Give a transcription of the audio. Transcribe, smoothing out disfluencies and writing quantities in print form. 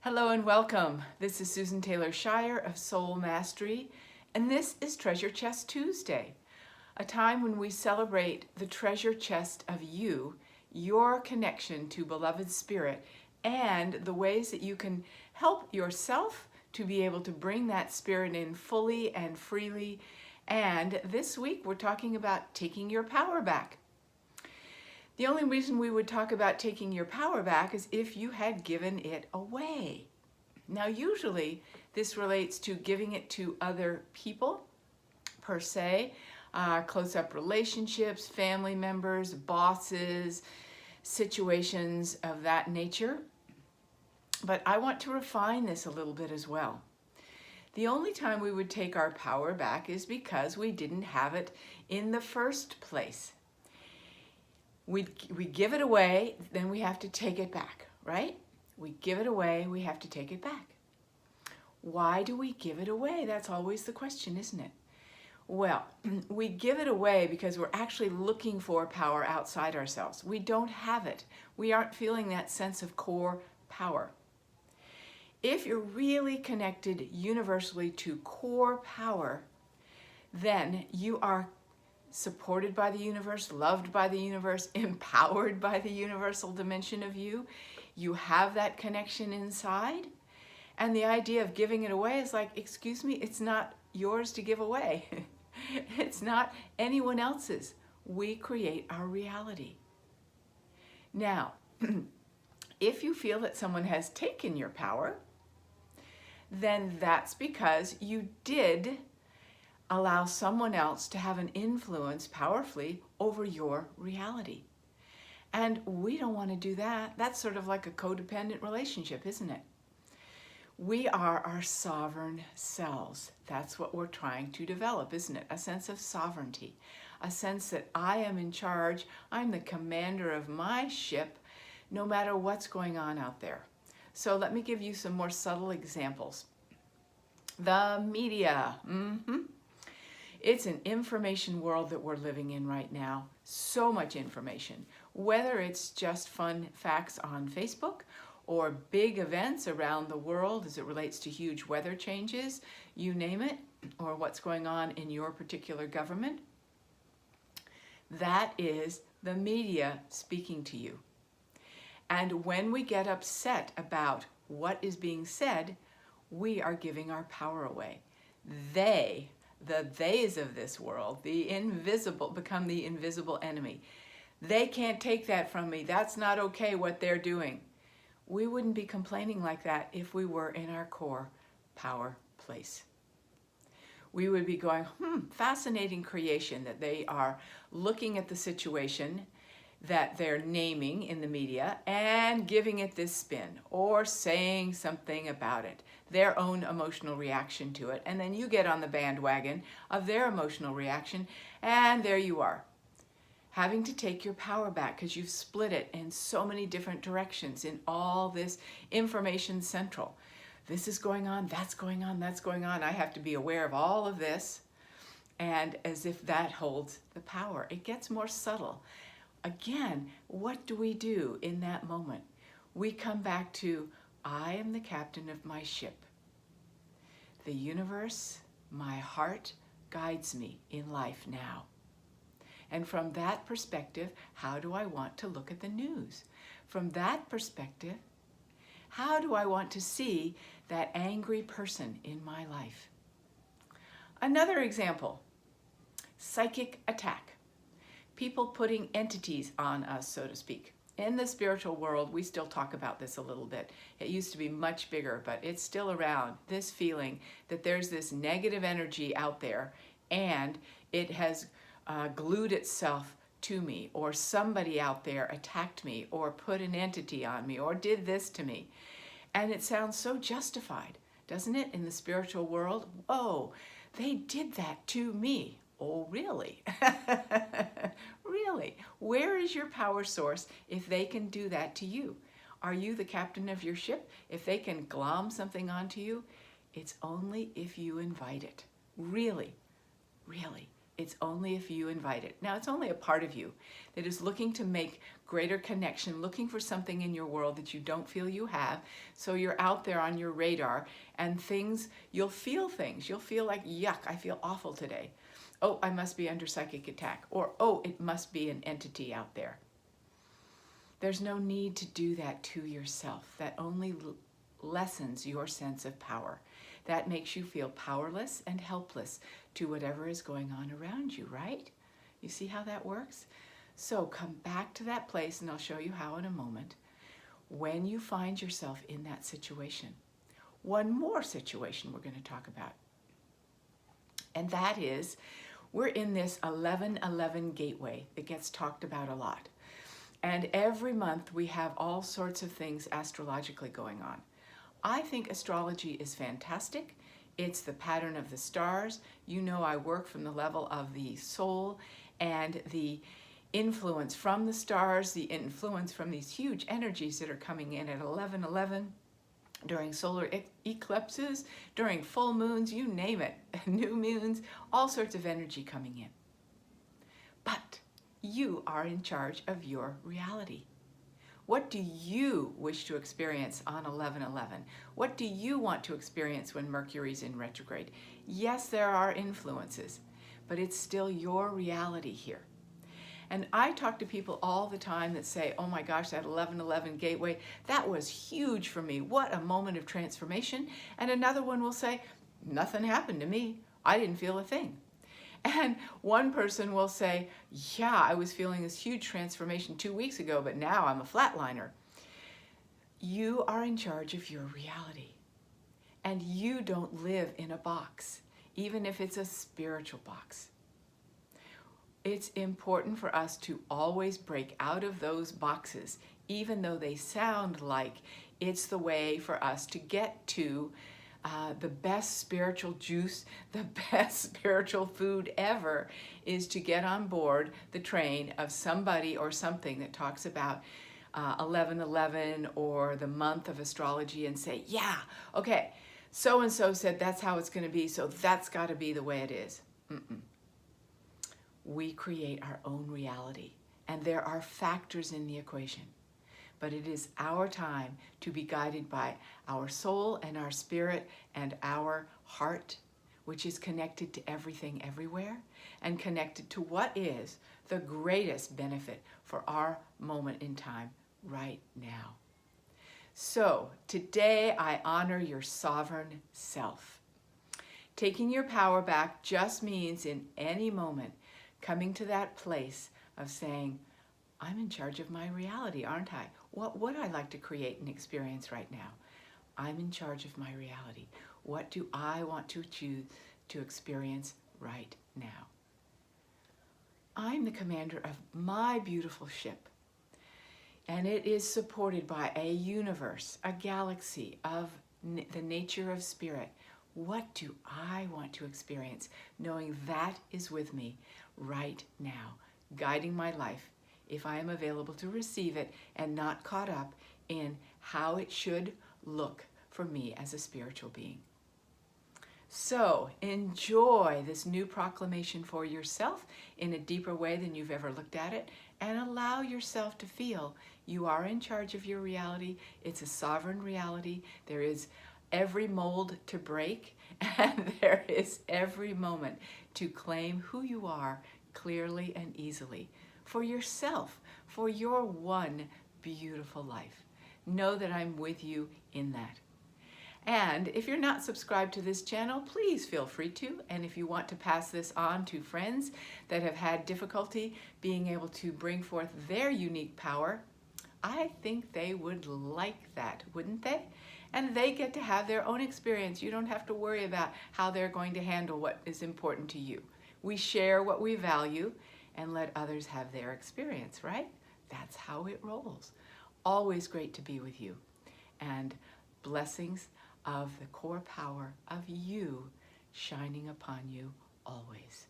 Hello and welcome. This is Susan Taylor Shire of Soul Mastery, and this is Treasure Chest Tuesday, a time when we celebrate the treasure chest of you, your connection to beloved spirit, and the ways that you can help yourself to be able to bring that spirit in fully and freely. And this week we're talking about taking your power back. The only reason we would talk about taking your power back is if you had given it away. Now, usually this relates to giving it to other people, per se, close-up relationships, family members, bosses, situations of that nature. But I want to refine this a little bit as well. The only time we would take our power back is because we didn't have it in the first place. We give it away, then we have to take it back, right? We give it away, we have to take it back. Why do we give it away? That's always the question, isn't it? Well, we give it away because we're actually looking for power outside ourselves. We don't have it. We aren't feeling that sense of core power. If you're really connected universally to core power, then you are supported by the universe, loved by the universe, empowered by the universal dimension of you. You have that connection inside. And the idea of giving it away is like, excuse me, it's not yours to give away. It's not anyone else's. We create our reality. Now, if you feel that someone has taken your power, then that's because you did allow someone else to have an influence powerfully over your reality. And we don't want to do that. That's sort of like a codependent relationship, isn't it? We are our sovereign selves. That's what we're trying to develop, isn't it? A sense of sovereignty, a sense that I am in charge, I'm the commander of my ship, no matter what's going on out there. So let me give you some more subtle examples. The media. It's an information world that we're living in right now. So much information, whether it's just fun facts on Facebook or big events around the world as it relates to huge weather changes, you name it, or what's going on in your particular government. That is the media speaking to you. And when we get upset about what is being said, we are giving our power away. The theys of this world, the invisible, become the invisible enemy. They can't take that from me. That's not okay what they're doing. We wouldn't be complaining like that if we were in our core power place. We would be going, fascinating creation that they are looking at the situation that they're naming in the media and giving it this spin or saying something about it, their own emotional reaction to it, and then you get on the bandwagon of their emotional reaction, and there you are, having to take your power back because you've split it in so many different directions in all this information central. This is going on, that's going on, that's going on. I have to be aware of all of this, and as if that holds the power. It gets more subtle. Again, what do we do in that moment? We come back to, I am the captain of my ship. The universe, my heart, guides me in life now. And from that perspective, how do I want to look at the news? From that perspective, how do I want to see that angry person in my life? Another example, psychic attack. People putting entities on us, so to speak. In the spiritual world, we still talk about this a little bit. It used to be much bigger, but it's still around, this feeling that there's this negative energy out there and it has glued itself to me, or somebody out there attacked me or put an entity on me or did this to me. And it sounds so justified, doesn't it, in the spiritual world? Whoa, they did that to me. Oh, really? Really? Where is your power source if they can do that to you? Are you the captain of your ship? If they can glom something onto you, it's only if you invite it. Really, really. It's only if you invite it. Now, it's only a part of you that is looking to make greater connection, looking for something in your world that you don't feel you have. So you're out there on your radar, and you'll feel things. You'll feel like, yuck, I feel awful today. Oh, I must be under psychic attack. Or, oh, it must be an entity out there. There's no need to do that to yourself. That only lessens your sense of power. That makes you feel powerless and helpless to whatever is going on around you, right? You see how that works? So come back to that place, and I'll show you how in a moment, when you find yourself in that situation. One more situation we're going to talk about, and that is, we're in this 1111 gateway that gets talked about a lot. And every month we have all sorts of things astrologically going on. I think astrology is fantastic. It's the pattern of the stars. You know, I work from the level of the soul, and the influence from the stars, the influence from these huge energies that are coming in at 11:11 during solar eclipses, during full moons, you name it, new moons, all sorts of energy coming in. But you are in charge of your reality. What do you wish to experience on 11/11? What do you want to experience when Mercury's in retrograde? Yes, there are influences, but it's still your reality here. And I talk to people all the time that say, oh my gosh, that 11:11 gateway, that was huge for me. What a moment of transformation. And another one will say, nothing happened to me. I didn't feel a thing. And one person will say, yeah, I was feeling this huge transformation 2 weeks ago, but now I'm a flatliner. You are in charge of your reality. And you don't live in a box, even if it's a spiritual box. It's important for us to always break out of those boxes, even though they sound like it's the way for us to get to the best spiritual juice, the best spiritual food ever, is to get on board the train of somebody or something that talks about 11:11 or the month of astrology and say, yeah, okay, so-and-so said that's how it's going to be, so that's got to be the way it is. We create our own reality, and there are factors in the equation. But it is our time to be guided by our soul and our spirit and our heart, which is connected to everything everywhere and connected to what is the greatest benefit for our moment in time right now. So today I honor your sovereign self. Taking your power back just means in any moment coming to that place of saying, I'm in charge of my reality, aren't I? What would I like to create and experience right now? I'm in charge of my reality. What do I want to choose to experience right now? I'm the commander of my beautiful ship, and it is supported by a universe, a galaxy of the nature of spirit. What do I want to experience, knowing that is with me right now, guiding my life, if I am available to receive it and not caught up in how it should look for me as a spiritual being. So enjoy this new proclamation for yourself in a deeper way than you've ever looked at it, and allow yourself to feel you are in charge of your reality. It's a sovereign reality. There is every mold to break, and there is every moment to claim who you are clearly and easily for yourself, for your one beautiful life. Know that I'm with you in that. And if you're not subscribed to this channel, please feel free to. And if you want to pass this on to friends that have had difficulty being able to bring forth their unique power, I think they would like that, wouldn't they? And they get to have their own experience. You don't have to worry about how they're going to handle what is important to you. We share what we value and let others have their experience, right? That's how it rolls. Always great to be with you. And blessings of the core power of you shining upon you always.